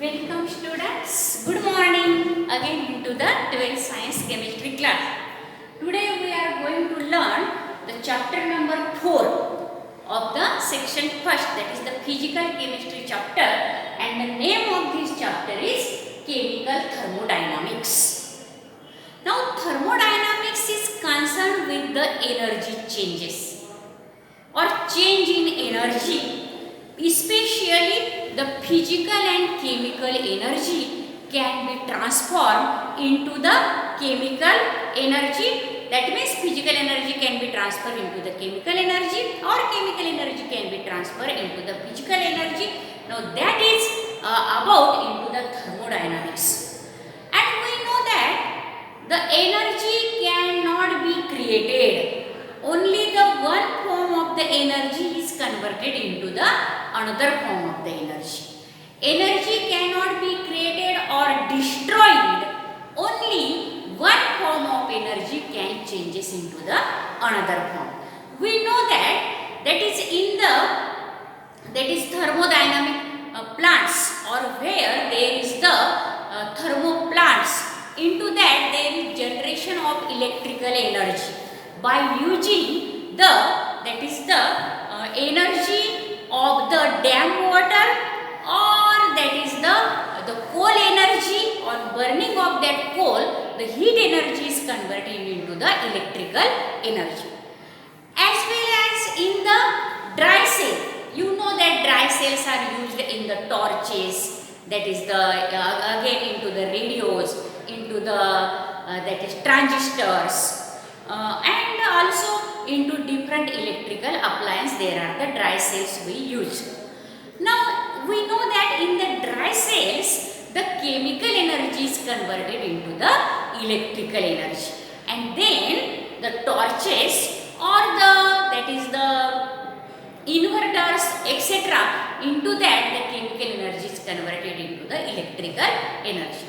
Welcome students. Good morning again into the 12th Science Chemistry class. Today we are going to learn the chapter number 4 of the section first, that is the physical chemistry chapter, and the name of this chapter is chemical thermodynamics. Now thermodynamics is concerned with the energy changes or change in energy, especially the physical and chemical energy can be transformed into the chemical energy. That means physical energy can be transferred into the chemical energy, or chemical energy can be transferred into the physical energy. Now that is about into the thermodynamics. And we know that the energy cannot be created. Only the one form of the energy is converted into the another form of the energy. Energy cannot be created or destroyed. Only one form of energy can changes into the another form. We know that is thermodynamic plants, or where there is the thermo plants. Into that there is generation of electrical energy by using the energy of the dam water, or that is the coal energy. On burning of that coal, the heat energy is converted into the electrical energy. As well as in the dry cell, you know that dry cells are used in the torches, that is the again into the radios, into the that is transistors, and also into different electrical appliances. There are the dry cells we use. Now we know that in the dry cells the chemical energy is converted into the electrical energy, and then the torches or the inverters etc., into that the chemical energy is converted into the electrical energy.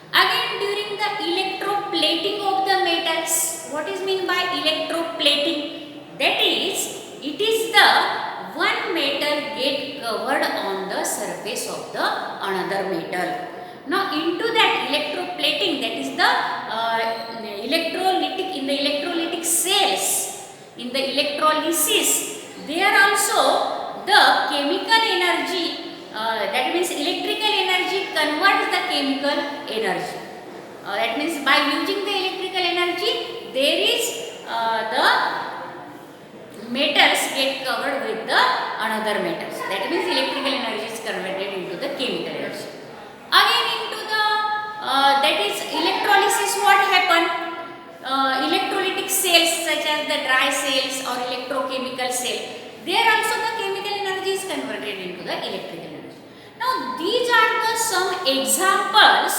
Again, during the electroplating of the metals, what is mean by electroplating? That is, it is the one metal get covered on the surface of the another metal. Now into that electroplating, that is the electrolytic cells, in the electrolysis, there also the chemical energy, that means electrical energy converts the chemical energy. That means by using the electrical energy, there is the metals get covered with the another metals. That means electrical energy is converted into the chemical energy. Again into the that is electrolysis, what happen? Electrolytic cells such as the dry cells or electrochemical cell, there also the chemical energy is converted into the electrical energy. Now these are the some examples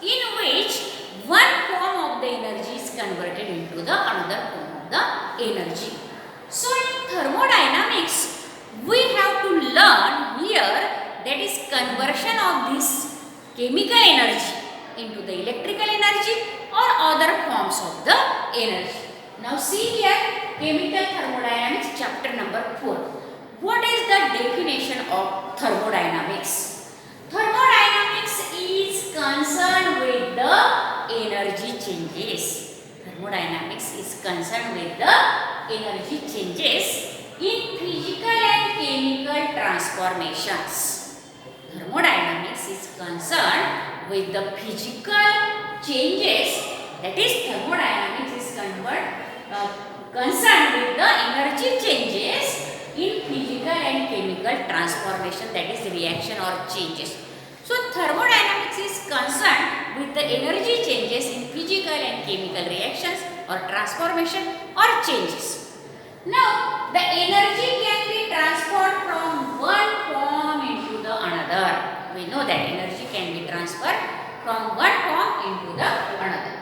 in which one form of the energy is converted into the another form of the energy. So in thermodynamics we have to learn here, that is conversion of this chemical energy into the electrical energy or other forms of the energy. Now see here, chemical thermodynamics chapter number 4. What is the definition of thermodynamics? Thermodynamics is concerned with the energy changes. Thermodynamics is concerned with the energy changes in physical and chemical transformations. Thermodynamics is concerned with the physical changes, that is thermodynamics is concerned with the energy changes in physical and chemical transformation, that is reaction or changes. So thermodynamics is concerned with the energy changes in physical and chemical reactions or transformation or changes. Now the energy can be transferred from one form into the another. We know that energy can be transferred from one form into the another.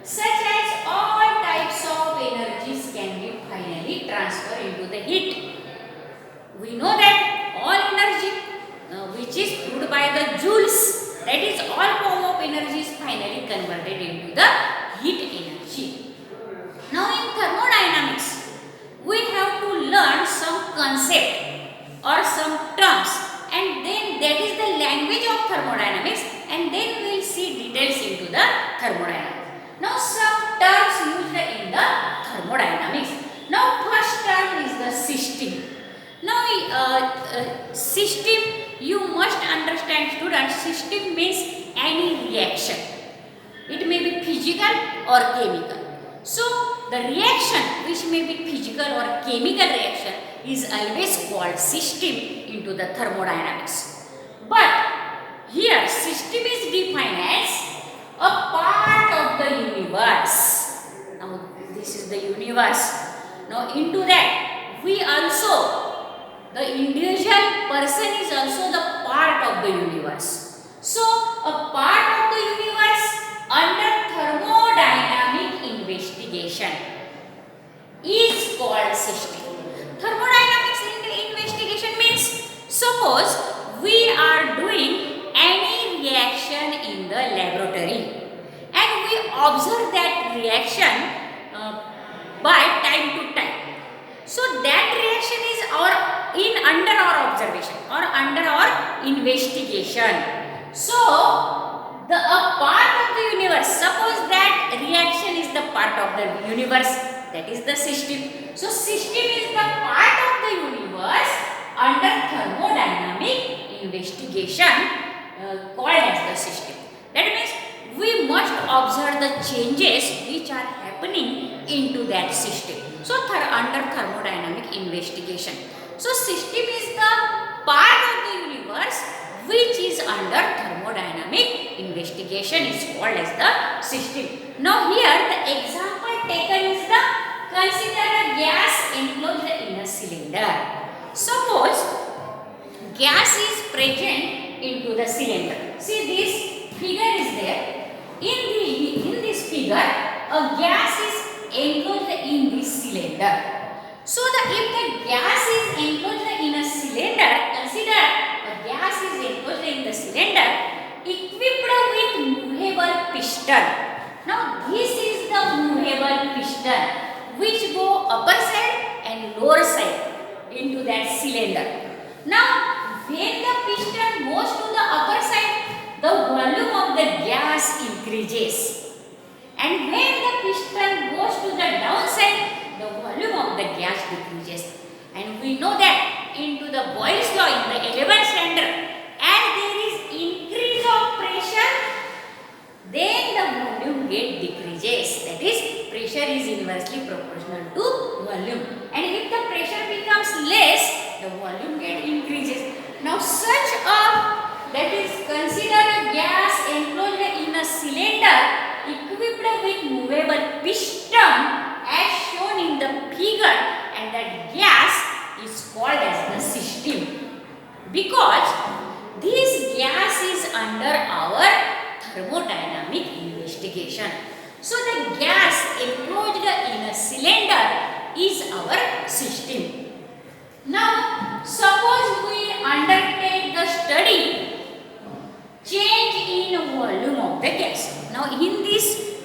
Such as all types of energies can be finally transferred into the heat. We know that all energy which is proved by the joules, that is all form of energy is finally converted into the heat energy. Now in thermodynamics we have to learn some concept or some terms, and then that is the language of thermodynamics, and then we will see details into the thermodynamics. Now some terms used in the thermodynamics. Now first term is the system. Now system, you must understand students, system means any reaction. It may be physical or chemical. So the reaction which may be physical or chemical reaction is always called system into the thermodynamics. But here system is defined as a part of the universe. Now this is the universe. Now into that we also, the individual person is also the part of the universe. So a part of the universe under thermodynamic investigation is called system. Thermodynamics investigation means, suppose we are doing any reaction in the laboratory and we observe that reaction by time to time. So that reaction is under our observation or under our investigation. So a part of the universe, suppose that reaction is the part of the universe, that is the system. So system is the part of the universe under thermodynamic investigation called as the system. That means we must observe the changes which are happening into that system. So under thermodynamic investigation. So system is the part of the universe which is under thermodynamic investigation is called as the system. Now here the example taken is the, consider a gas enclosed in a cylinder. Suppose gas is present into the cylinder. See, this figure is there. In this figure, a gas is enclosed in this cylinder. So if the gas is enclosed in a cylinder, consider a gas is enclosed in the cylinder equipped with movable piston. Now this is the movable piston which go upper side and lower side into that cylinder. Now when the piston goes to the upper side, the volume of the gas increases, and when the piston goes to the downside, the volume of the gas decreases. And we know that into the Boyle's law in the 11th standard, as there is increase of pressure, then the volume get decreases. That is, pressure is inversely proportional to volume. And if the pressure becomes less, the volume get increases. Now such a, that is, consider a gas enclosed in a cylinder equipped with movable piston as shown in the figure, and that gas is called as the system because this gas is under our thermodynamic investigation. So the gas enclosed in a cylinder is our system. Now suppose we undertake the study change in volume of the gas. Now in this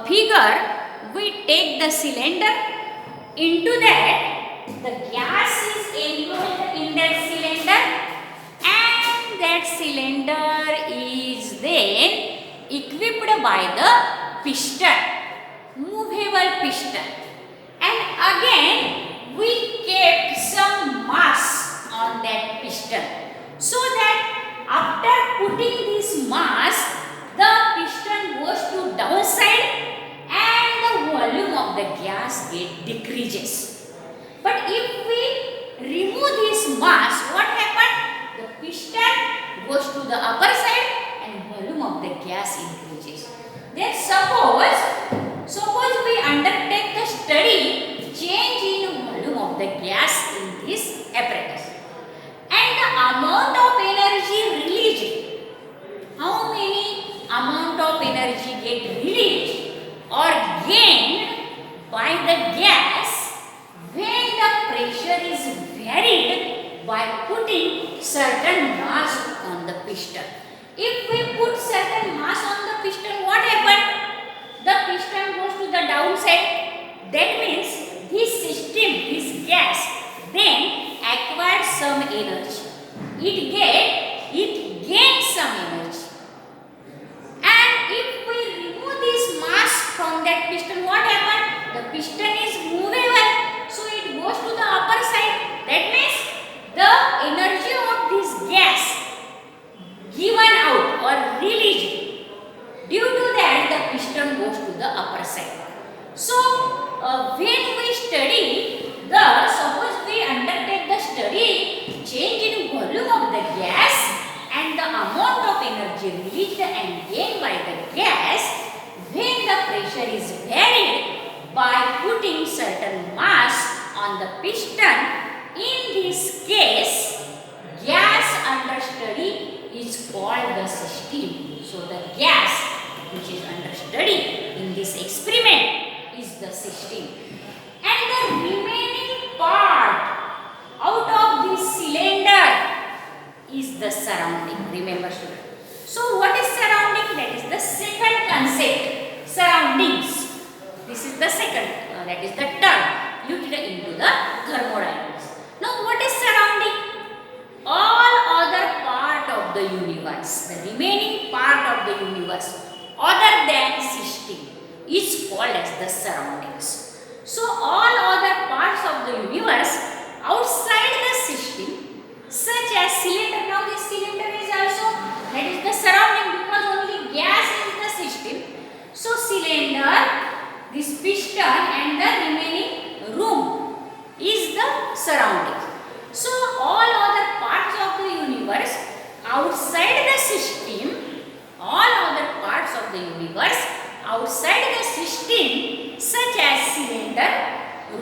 figure we take the cylinder, into that the gas is enclosed in that cylinder and that cylinder is then equipped by the piston, movable piston, and again we kept some mass on that piston so that after putting this mass the piston goes to downside and the volume of the gas decreases. But if we remove this mass, what happened? The piston goes to the upper side and volume of the gas increases. Then suppose we undertake the study change in volume of the gas in this apparatus, and the amount of energy released, how many amount of energy get released or gained by the gas when the pressure is varied by putting certain mass on the piston. If we put certain mass on the piston, what happened? The piston goes to the downside. That means this system, this gas, then acquires some energy. It gains some energy. And if we remove this mass from that piston, what happens? The piston is movable, so it goes to the upper side. That means the energy of this gas given out or released, due to that the piston goes to the upper side. So when we study suppose we undertake the study change in volume of the gas and the amount of energy released and gained by the gas when the pressure is varied by putting certain mass on the piston. In this case, gas under study is called the system. So the gas which is under study in this experiment is the system, and the remaining part out of this cylinder is the surrounding. Remember, student. So what is surrounding? That is the second concept, surroundings. This is the second, that is the term used into the thermodynamics. Now what is surrounding? All other part of the universe, the remaining part of the universe other than system is called as the surroundings. So all other parts of the universe outside the system, such as cylinder. Now this cylinder is also, that is the surrounding, because only gas is the system. So cylinder, this piston and the remaining room is the surrounding. So all other parts of the universe outside the system, all other parts of the universe outside the system, such as cylinder,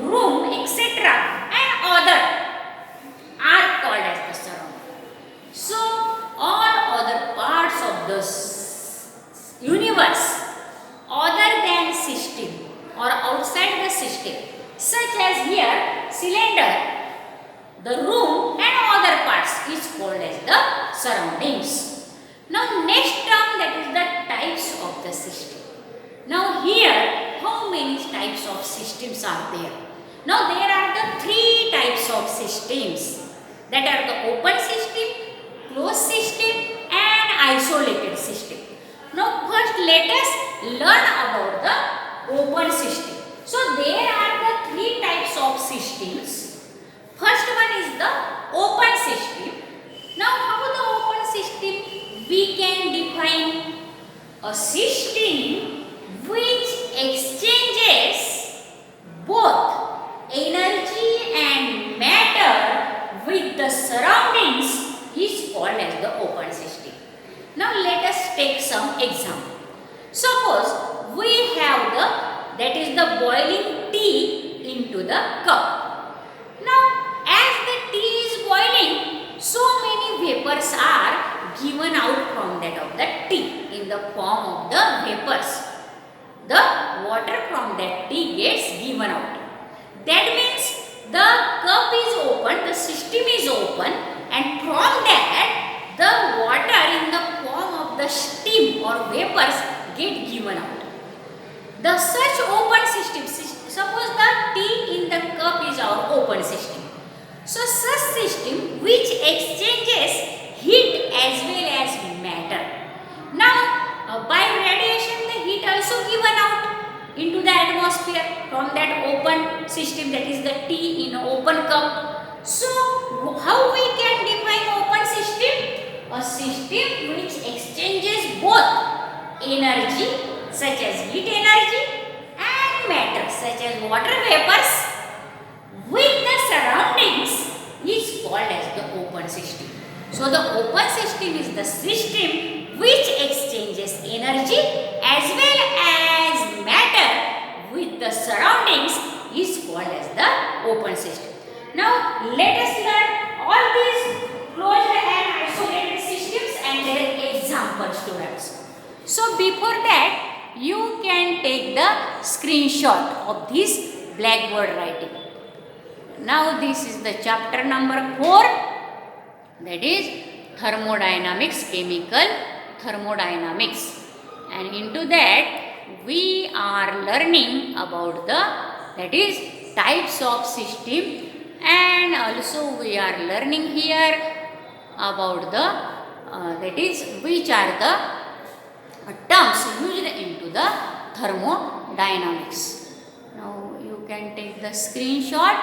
room, etc., and other are called as the surrounding. So all other parts of the universe other than system or outside the system, such as here cylinder, the room, and other parts is called as the surroundings. Now next term, that is the types of the system. Now here how many types of systems are there? Now there are the three types of systems, that are the open system, closed system, and isolated system. Now first let us learn about the open system. So there are the three types of systems. First one is the open system. Now how the open system we can define? A system which exchanges both energy and matter with the surroundings is called as the open system. Now let us take some example. Suppose we have that is the boiling tea into the cup. Now as the tea is boiling, so many vapors are given out from that of the tea in the form of the vapors. The water from that tea gets given out. That means the cup is open, the system is open, and from that the water in the form of the steam or vapors get given out. The such open system, suppose the tea in the cup is our open system. So such system which exchanges heat as well as matter. Now by radiation the heat also given out into the atmosphere from that open system, that is the tea in an open cup. So how we can define open system? A system which exchanges both energy such as heat energy and matter such as water vapors with the surroundings is called as the open system. So the open system is the system which exchanges energy as well as matter with the surroundings is called as the open system. Now let us learn all these closed and isolated systems and their example, students. So before that you can take the screenshot of this blackboard writing. Now this is the chapter number 4, that is thermodynamics, chemical thermodynamics, and into that we are learning about the, that is types of system, and also we are learning here about the that is which are the terms used into the thermodynamics. Now you can take the screenshot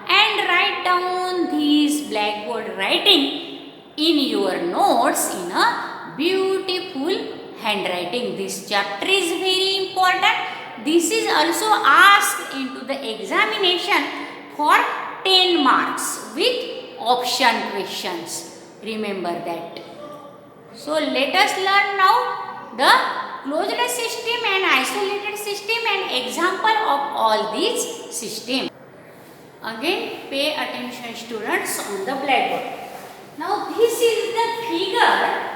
and write down these blackboard writing in your notes in a beautiful handwriting. This chapter is very important. This is also asked into the examination for 10 marks with option questions. Remember that. So let us learn now the closed system and isolated system and example of all these systems. Again pay attention students on the blackboard. Now this is the figure.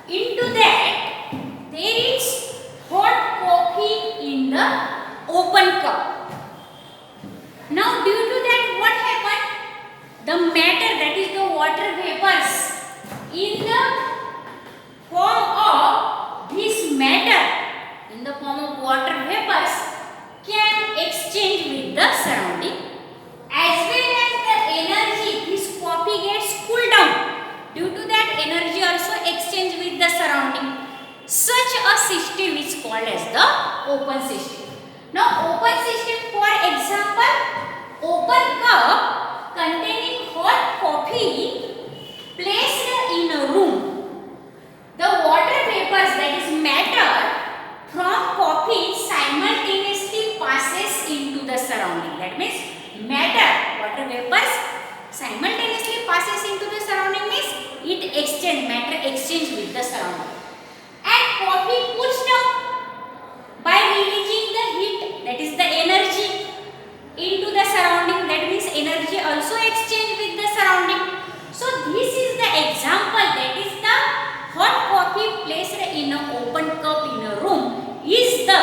Into that there is hot coffee in the open cup. Now due to that what happened? The matter, that is the water vapors, in the form of this matter, in the form of water vapors, can exchange with the surrounding, as well as the energy this coffee gets cooled down. Due to that energy also exchange with the surrounding. Such a system is called as the open system. Now open system, for example, open cup containing hot coffee placed in a room. The water vapors, that is matter from coffee, simultaneously passes into the surrounding. That means matter, water vapors simultaneously passes into the surrounding means it exchange, matter exchange with the surrounding. And coffee cools down by releasing the heat, that is the energy, into the surrounding. That means energy also exchange with the surrounding. So this is the example, that is the hot coffee placed in an open cup in a room is the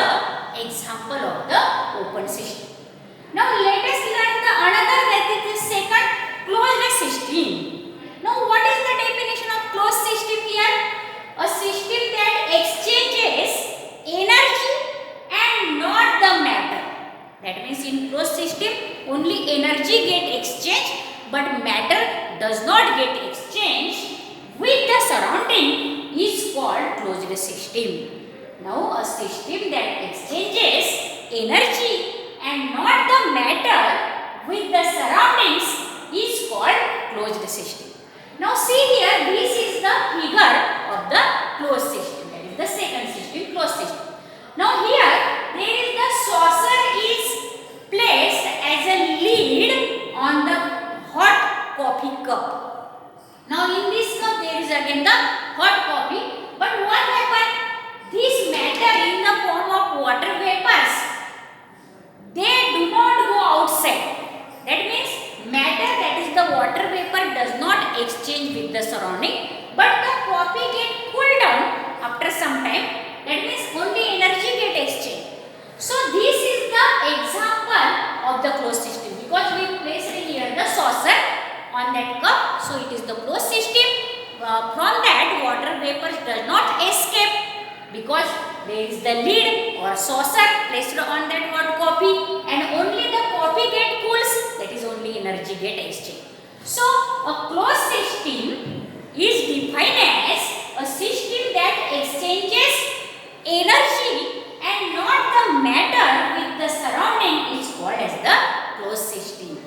example of the open system. Now let us learn the another, that is the second, closed system. Now what is the definition of closed system here? A system that exchanges energy and not the matter. That means in closed system only energy get exchanged but matter does not get exchanged with the surrounding is called closed system. Now a system that exchanges energy and not the matter with the surroundings is called closed system. Now see here, this is the figure of the closed system, that is the second system, closed system. Now here there is the saucer is placed as a lid on the hot coffee cup. Now in this cup there is again the hot coffee, but what happened? This matter in the form of water vapors, they do not go outside. That means matter, that is the water vapor, does not exchange with the surrounding, but the coffee get cooled down after some time. That means only energy get exchanged. So this is the example of the closed system, because we placed here the saucer on that cup, so it is the closed system. From that water vapors does not escape because there is the lid or saucer placed on that hot coffee, and only the coffee get cools, that is only energy get exchanged. So a closed system is defined as a system that exchanges energy and not the matter with the surrounding is called as the closed system.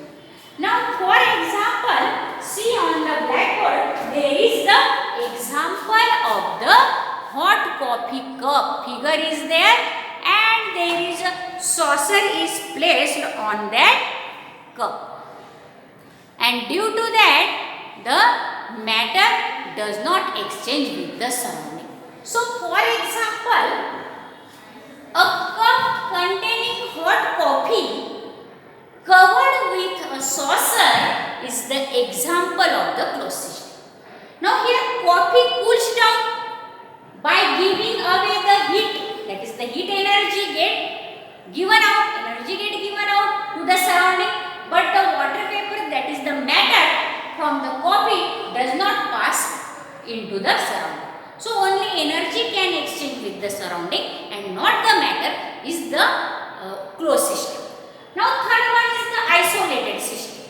Now for example, see on the blackboard there is the example of the hot coffee cup. Figure is there and there is a saucer is placed on that cup, and due to that the matter does not exchange with the surrounding. So for example, a cup containing hot coffee covered with a saucer is the example of the closed system. Now here coffee cools down by giving away the heat, that is the heat energy get given out, to the surrounding, but the water vapor, that is the matter from the coffee, does not pass into the surrounding. So only energy can exchange with the surrounding and not the matter is the closed system. Now third one is the isolated system.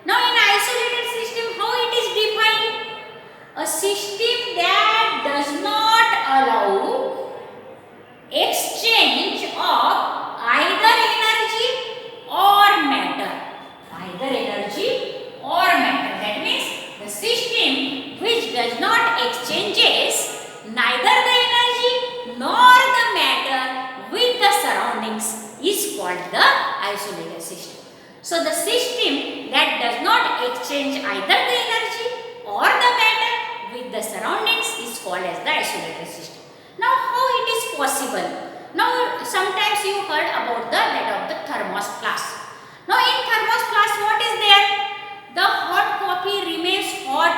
Now in isolated system, how it is defined? A system that So the system that does not exchange either the energy or the matter with the surroundings is called as the isolated system. Now how it is possible? Now sometimes you heard about that of the thermostat. Now in thermostat what is there? The hot coffee remains hot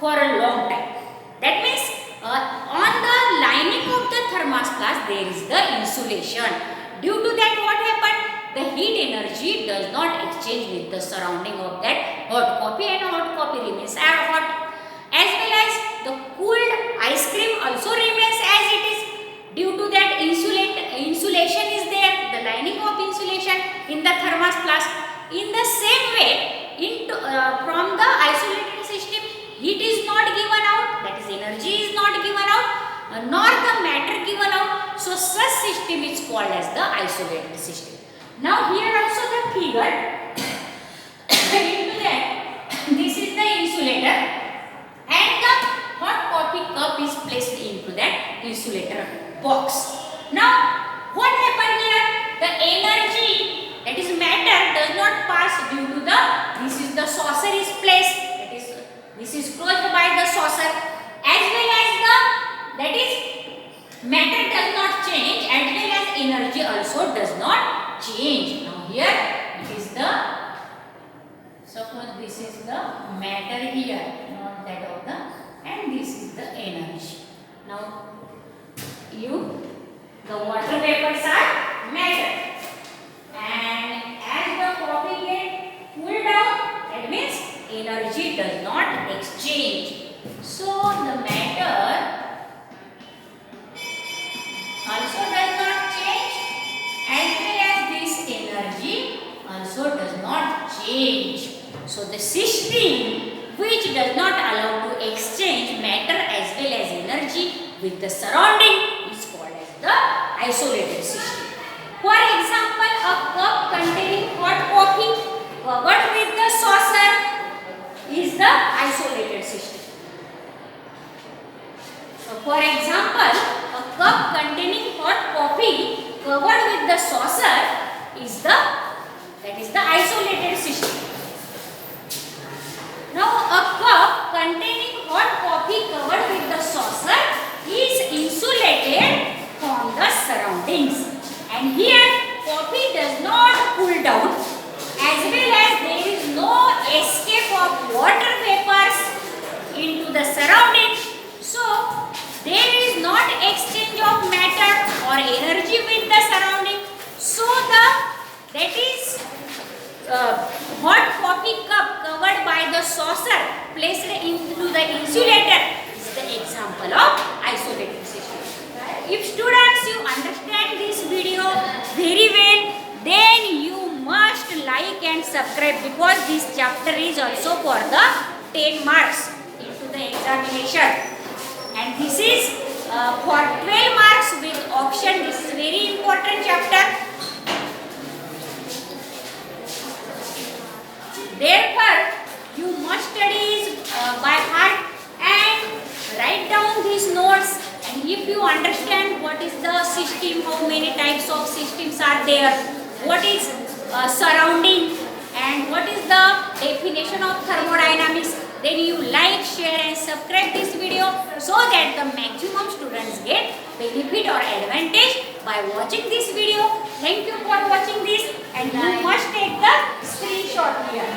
for a long time. That means on the lining of the thermostat there is the insulation. Due to that what happened? The heat energy does not exchange with the surrounding of that hot coffee and hot coffee remains hot. As well as the cooled ice cream also remains as it is. Due to that insulation is there, the lining of insulation in the thermostat. In the same way, from the isolated system, heat is not given out, that is energy is not given out, nor the matter given out. So such system is called as the isolated system. Now here also the figure, into that, this is the insulator and the hot coffee cup is placed into that insulator box. Now what happened here? The energy, that is matter, does not pass due to the, this is the saucer is placed, that is this is closed by the saucer, as well as the, that is matter does not change, as well as energy also does not change. Now here it is the, suppose this is the matter here, not that of the, and this is the energy. Now the water vapors are matter, and as the coffee gets cooled down, that means energy does not exchange. So the matter also does not change, as well as this energy also does not change. So the system which does not allow to exchange matter as well as energy with the surrounding is called as the isolated system. For example, a cup containing hot coffee covered with the saucer is the isolated system. So for example, a cup containing hot coffee covered with the saucer is the, that is the isolated system. Now a cup containing hot coffee covered with the saucer is insulated from the surroundings, and here coffee does not cool down, as well as there is no escape of water vapors into the surroundings. So there is not exchange of matter or energy with the surrounding. So that is hot coffee cup covered by the saucer placed into the insulator is the example of isolated system. If students you understand this video very well, then you must like and subscribe, because this chapter is also for the 10 marks into the examination, and this is for 12 marks with option. This is very important chapter. Therefore, you must study by heart and write down these notes. And if you understand what is the system, how many types of systems are there, what is surrounding, and what is the definition of thermodynamics, then you like, share and subscribe this video so that the maximum students get benefit or advantage by watching this video. Thank you for watching this, and you must take the screenshot here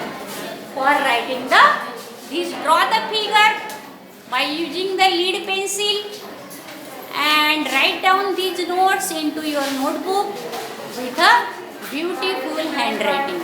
for writing this. Draw the figure by using the lead pencil and write down these notes into your notebook with a beautiful handwriting.